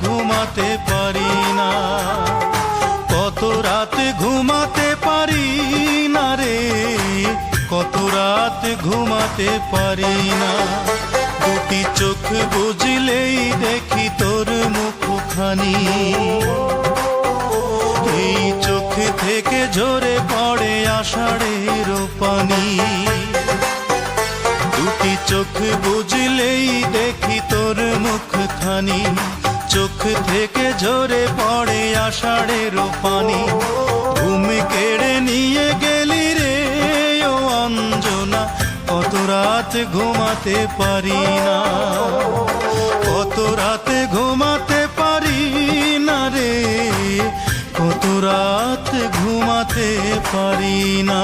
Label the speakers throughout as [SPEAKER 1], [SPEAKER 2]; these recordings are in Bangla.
[SPEAKER 1] ঘুমাতে পারি না, কত রাত ঘুমাতে পারি না রে, কত রাত ঘুমাতে পারি না। দুটি চোখ বুঝলেই দেখি তোর মুখখানি, এই চোখ থেকে ঝরে পড়ে আষাঢ়ের পানি। দুটি চোখ বুঝলেই দেখি তোর মুখখানি, চোখ থেকে ঝরে পড়ে আষাঢ়ের পানি। ঘুম কেড়ে নিয়ে গেলি রে ও অঞ্জনা, কত রাত ঘুমাতে পারি না, কত রাত ঘুমাতে পারি না রে, কত রাত ঘুমাতে পারি না।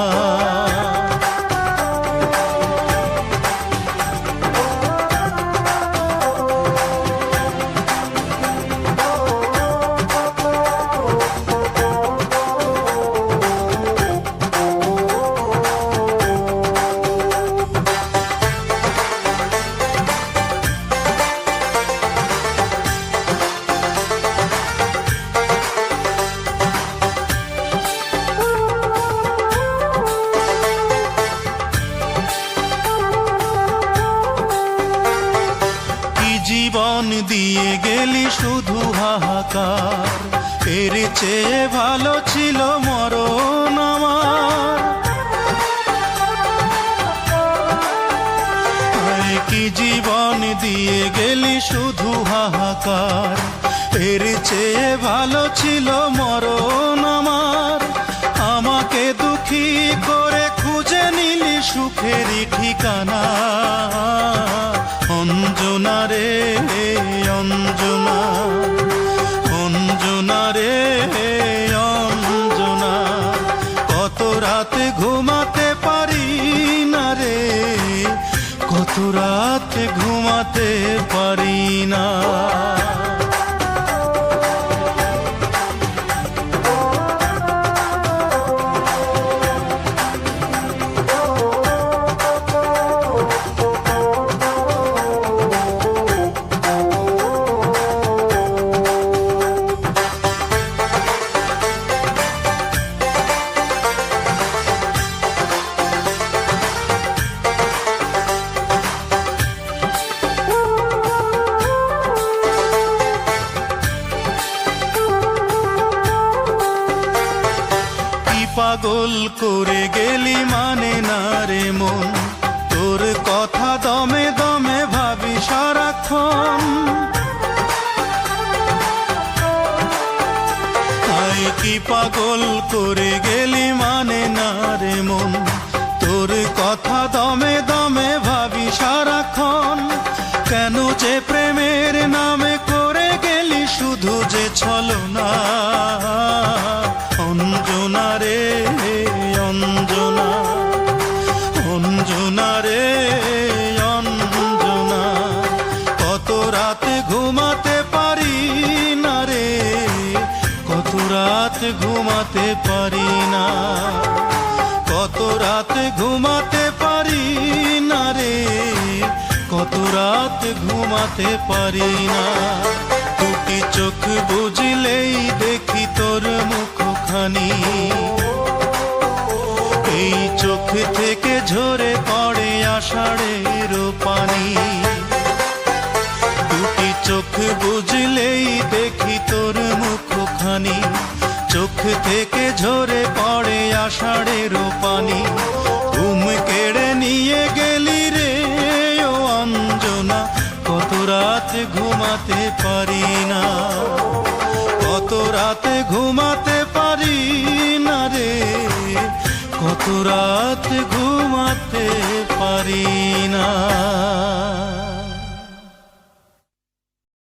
[SPEAKER 1] জীবন দিয়ে গেলি শুধু হাহাকার, এর চেয়ে ভালো ছিল মরণ আমার। কি জীবন দিয়ে গেলি শুধু হাহাকার, এর চেয়ে ভালো ছিল মরণ আমার। আমাকে দুঃখী করে খুঁজে নিলি সুখেরই ঠিকানা, অঞ্জনা রে অঞ্জনা, অঞ্জনা রে অঞ্জনা। কত রাত ঘুমাতে পারি না রে, কত রাত ঘুমাতে পারি না। পাগল করে গেলি মানে না রে মন, তোর কথা দমে দমে ভাবি সারাক্ষণ। আয় কি পাগল করে গেলি মানে না রে মন, তোর কথা দমে দমে ভাবি সারাক্ষণ। কেন যে প্রেমের নামে করে গেলি শুধু যে ছলনা, অঞ্জনা রে অঞ্জনা, অঞ্জনা রে অঞ্জনা। কত রাত ঘুমাতে পারি না রে, কত রাত ঘুমাতে পারি না, কত রাত ঘুমাতে পারি না রে, কত রাত ঘুমাতে পারি না। দুটি চোখ বুঝলেই দেখি তোর মুখখানি, এই চোখ থেকে ঝরে পড়ে আষাঢ়ের পানি। দুটি চোখ বুঝলেই দেখি তোর মুখখানি, চোখ থেকে ঝরে পড়ে আষাঢ়ের পানি। ঘুম কেড়ে নিয়ে গেলি রে ও অঞ্জনা, কত রাত ঘুমাতে পারি না, কত রাত ঘুমাতে পারি না রে, কত রাত ঘুমাতে পারি না।